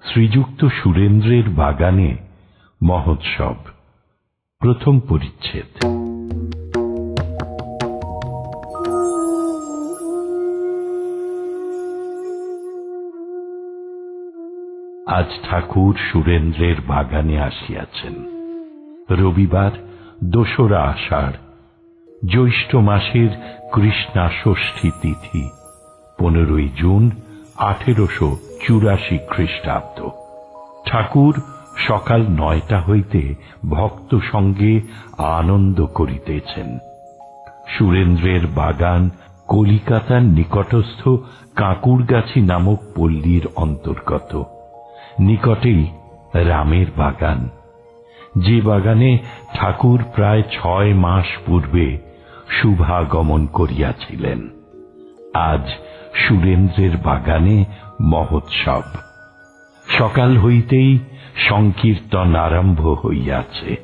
শ্রীযুক্ত সুরেন্দ্রের বাগানে মহোৎসব, প্রথম পরিচ্ছেদ। আজ ঠাকুর সুরেন্দ্রের বাগানে আসিয়াছেন। রবিবার ২রা আষাঢ়, জ্যৈষ্ঠ মাসের কৃষ্ণা ষষ্ঠী তিথি, ১৫ই জুন ১৮৮৪ খ্রিস্টাব্দ। ঠাকুর সকাল ৯টা হইতে ভক্ত সঙ্গে আনন্দ করিতেছেন। সুরেন্দ্রের বাগান কলিকাতার নিকটস্থ কাঁকুরগাছি নামক পল্লীর অন্তর্গত। নিকটেই রামের বাগান, যে বাগানে ঠাকুর প্রায় ৬ মাস পূর্বে শুভাগমন করিয়াছিলেন। আজ সুরেন্দ্রের বাগানে মহোৎসব। সকাল হইতেই সংকীর্তন আরম্ভ হইয়াছে।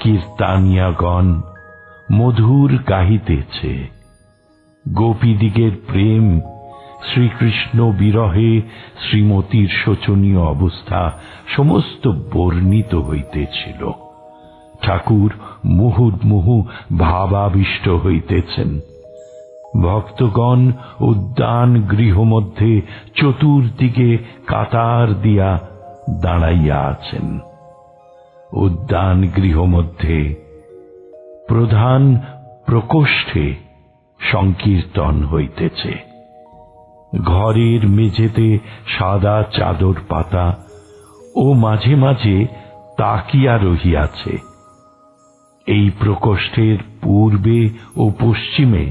কীর্তানিয়াগণ মধুর গাহিতেছে। গোপীদিগের প্রেম, শ্রীকৃষ্ণ বিরহে শ্রীমতীর শোচনীয় অবস্থা সমস্ত বর্ণিত হইতেছিল। ঠাকুর মুহুর্মুহু ভাবাবিষ্ট হইতেছেন। ভক্তগণ উদ্যান গৃহ মধ্যে চতুর্দিকে কাতার দিয়া দাঁড়াইয়া আছেন। উদ্যান গৃহ মধ্যে প্রধান প্রকোষ্ঠে সংকীর্তন হইতেছে। ঘরের মেঝেতে সাদা চাদর পাতা ও মাঝে মাঝে তাকিয়া রহিয়াছে। এই প্রকোষ্ঠের পূর্বে ও পশ্চিমে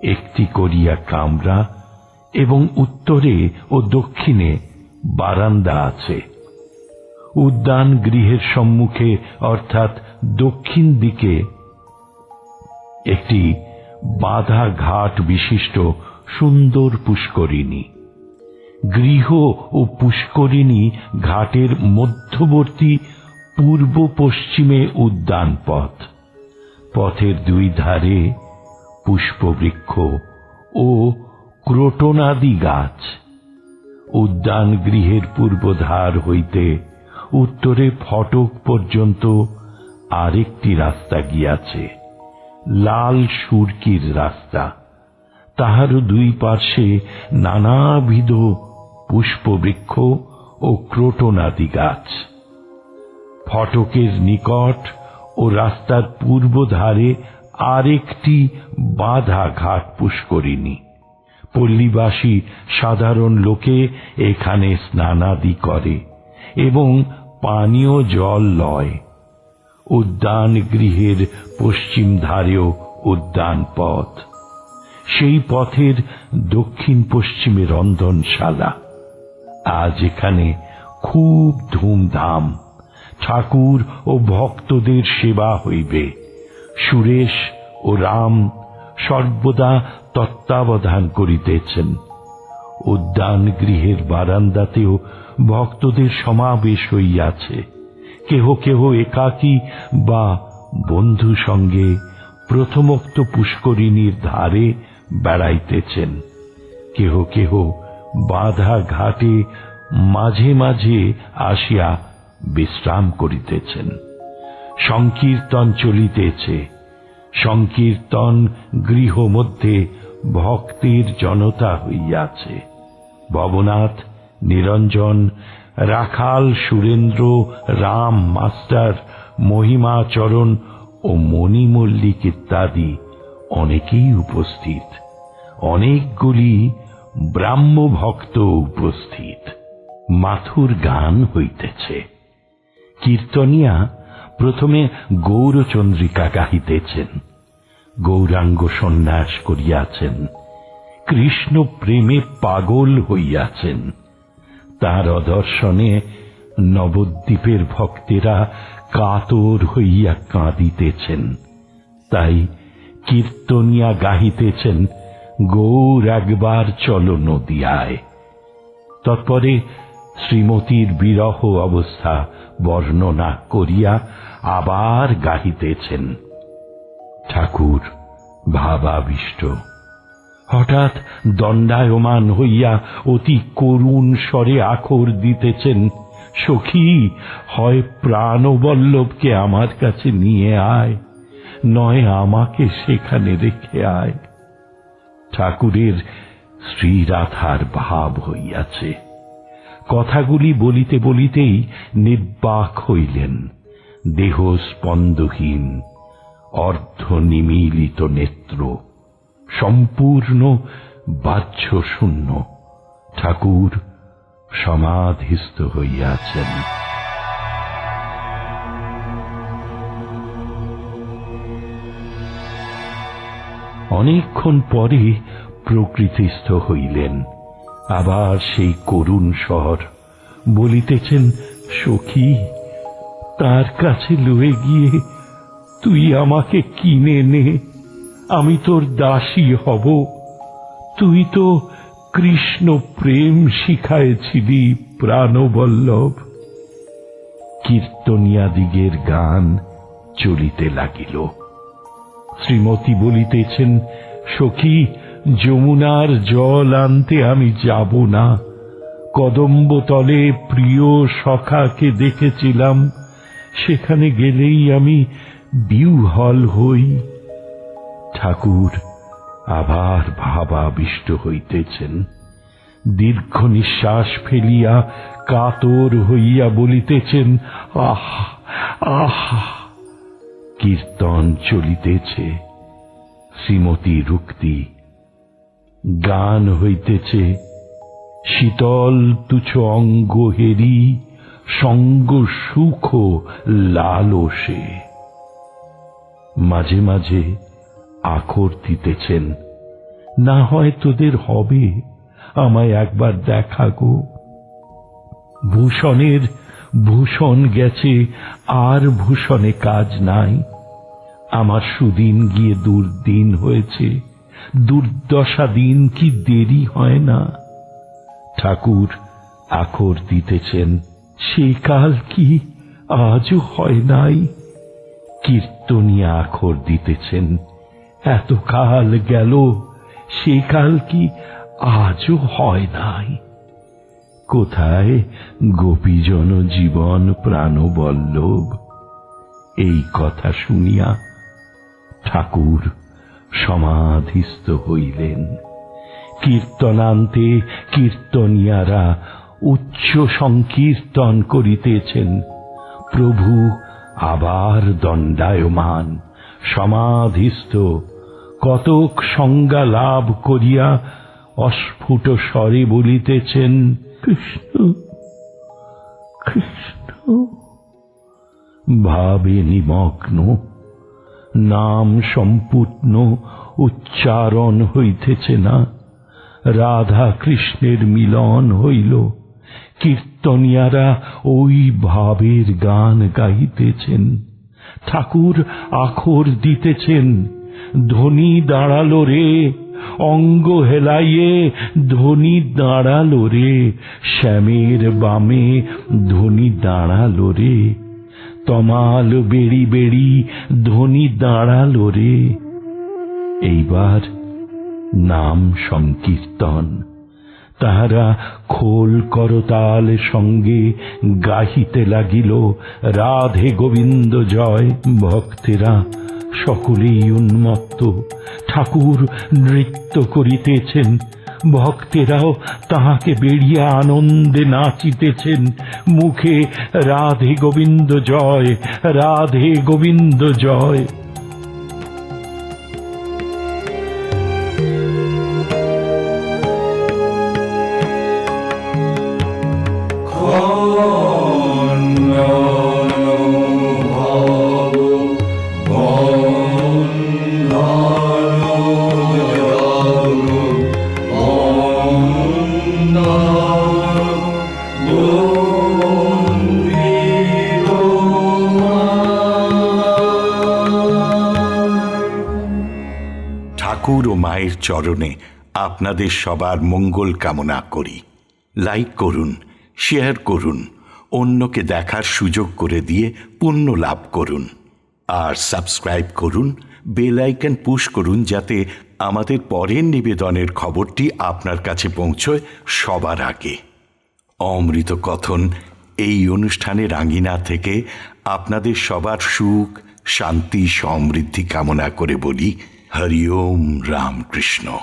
একটি করিয়া কামরা এবং উত্তরে ও দক্ষিণে বারান্দা আছে। উদ্যান গৃহের সম্মুখে অর্থাৎ দক্ষিণ দিকে একটি বাঁধা ঘাট বিশিষ্ট সুন্দর পুষ্করিণী। গৃহ ও পুষ্করিণী ঘাটের মধ্যবর্তী পূর্ব পশ্চিমে উদ্যান পথ। পথের দুই ধারে পুষ্পবৃক্ষ ও ক্রোটনাদি গাছ। উদ্যান গৃহের পূর্বধার হইতে উত্তরে ফটক পর্যন্ত আরেকটি রাস্তা গিয়াছে, লাল সুরকির রাস্তা। তাহারও দুই পার্শ্বে নানাবিধ পুষ্পবৃক্ষ ও ক্রোটনাদি গাছ। ফটকের নিকট ও রাস্তার পূর্ব ধারে আরেকটি বাঁধা ঘাট পুষ্করিণী। পল্লীবাসী সাধারণ লোকে এখানে স্নানাদি করে এবং পানীয় জল লয়। উদ্যান গৃহের পশ্চিম ধারেও উদ্যান পথ। সেই পথের দক্ষিণ পশ্চিমে রন্ধনশালা। আজ এখানে খুব ধুমধাম। ঠাকুর ও ভক্তদের সেবা হইবে। সুরেশ ও রাম সর্বদা তত্ত্বাবধান করিতেছেন। উদ্যান গৃহের বারান্দাতেও ভক্তদের সমাবেশ হইয়াছে। কেহ কেহ একাকী বা বন্ধু সঙ্গে প্রথমোক্ত পুষ্করিণীর ধারে বেড়াইতেছেন। কেহ কেহ বাঁধা ঘাটে মাঝে মাঝে আসিয়া বিশ্রাম করিতেছেন। সংকীর্তন চলিতেছে। সংকীর্তন গৃহ মধ্যে ভক্তের জনতা হইয়াছে। ভবনাথ, নিরঞ্জন, রাখাল, সুরেন্দ্র, রাম মাস্টার, মহিমাচরণ ও মণিমল্লিক ইত্যাদি অনেকেই উপস্থিত। অনেকগুলি ব্রাহ্মভক্ত উপস্থিত। মাথুর গান হইতেছে। কীর্তনিয়া প্রথমে গৌরচন্দ্রিকা গাহিতেছেন। গৌরাঙ্গ সন্ন্যাস করিয়াছেন। কৃষ্ণ প্রেমে পাগল হইয়াছেন। তার অদর্শনে নবদ্বীপের ভক্তেরা কাতর হইয়া কাঁদিতেছেন। তাই কীর্তনিয়া গাহিতেছেন, গৌর একবার চলো নদিয়ায়। তৎপরে শ্রীমতীর বিরহ অবস্থা বর্ণনা করিয়া আবার গাহিতেছেন। ঠাকুর ভাবাবিষ্ট, হঠাৎ দণ্ডায়মান হইয়া অতি করুণ স্বরে আখর দিতেছেন, সখী, হয় প্রাণবল্লভকে আমার কাছে নিয়ে আয়, নয় আমাকে সেখানে রেখে আয়। ঠাকুরের শ্রীরাধার ভাব হইয়াছে। কথাগুলি বলিতে বলিতেই নির্বাক হইলেন, দেহ স্পন্দহীন, অর্ধ নিমীলিত নেত্র, সম্পূর্ণ বাহ্য শূন্য। ঠাকুর সমাধিস্থ হইয়াছেন। অনেকক্ষণ পরে প্রকৃতিস্থ হইলেন। আবার সেই করুণ স্বর বলিতেছেন, সখী, তার কাছে লয়ে গিয়ে তুই আমাকে কিনে নে, আমি তোর দাসী হব। তুই তো কৃষ্ণ প্রেম শিখাইছিলি প্রাণবল্লভ। কীর্তনিয়াদিগের গান চলিতে লাগিল। শ্রীমতী বলিতেছেন, সখী, যমুনার জল আনতে আমি যাব না। কদম্বতলে প্রিয় সখাকে দেখেছিলাম, সেখানে গেলেই আমি বিহ্বল হই। ঠাকুর আবার ভাবাবিষ্ট হইতেছেন। দীর্ঘ নিঃশ্বাস ফেলিয়া কাতর হইয়া বলিতেছেন, আহ আহ। কীর্তন চলিতেছে, শ্রীমতী রুক্তি। গান হইতেছে, শীতল তুচ্ছ অঙ্গ হেরি, সঙ্গ সুখ লালসে। মাঝে মাঝে আখর দিতেছেন, না হয় তোদের হবে, আমায় একবার দেখা গো। ভূষণের ভূষণ গেছে, আর ভূষণে কাজ নাই। আমার সুদিন গিয়ে দুর্দিন হয়েছে, দুর্দশা দিন কি দেরি হয় না। ঠাকুর আখর দিতেছেন, সে কাল কি আজও হয় নাই। কীর্তনিয়া আখর দিতেছেন, এত কাল গেল, সে কাল কি আজও হয় নাই। কোথায় গোপীজন জীবন প্রাণবল্লভ। এই কথা শুনিয়া ঠাকুর সমাধিস্থ হইলেন। কীর্তনান্তে কীর্তনিয়ারা উচ্চ সংকীর্তন করিতেছেন। প্রভু আবার দণ্ডায়মান, সমাধিস্থ, কতক সংজ্ঞা লাভ করিয়া অস্ফুট স্বরে বলিতেছেন, কৃষ্ণ কৃষ্ণ। ভাবে নিমগ্ন, নাম সম্পূর্ণ উচ্চারণ হইতেছে না। রাধা কৃষ্ণের মিলন হইল। কীর্তনিয়ারা ওই ভাবের গান গাইতেছেন। ঠাকুর আখর দিতেছেন, ধ্বনি দাঁড়ালো রে, অঙ্গ হেলাইয়ে ধ্বনি দাঁড়ালো রে, শ্যামের বামে ধ্বনি দাঁড়ালো রে, তমাল বেড়ি বেড়ি ধ্বনি দাঁড়ালো রে। এইবার নাম সংকীর্তন। তাহারা খোল করতাল সঙ্গে গাহিতে লাগিল, রাধে গোবিন্দ জয়। ভক্তেরা সকলেই উন্মত্ত। ঠাকুর নৃত্য করিতেছেন, ভক্তেরাও তাহাকে বেড়িয়া আনন্দে নাচিতেছেন। মুখে রাধে গোবিন্দ জয়, রাধে গোবিন্দ জয়। ঠাকুর ও মায়ের চরণে আপনাদের সবার মঙ্গল কামনা করি। লাইক করুন, শেয়ার করুন অন্যকে দেখার সুযোগ করে দিয়ে পুণ্য লাভ করুন। আর সাবস্ক্রাইব করুন, বেল আইকন পুশ করুন, যাতে আমাদের পরের নিবেদনের খবরটি আপনার কাছে পৌঁছয় সবার আগে। অমৃত কথন এই অনুষ্ঠানের আঙিনা থেকে আপনাদের সবার সুখ, শান্তি, সমৃদ্ধি কামনা করে বলি হরি ওম রামকৃষ্ণ।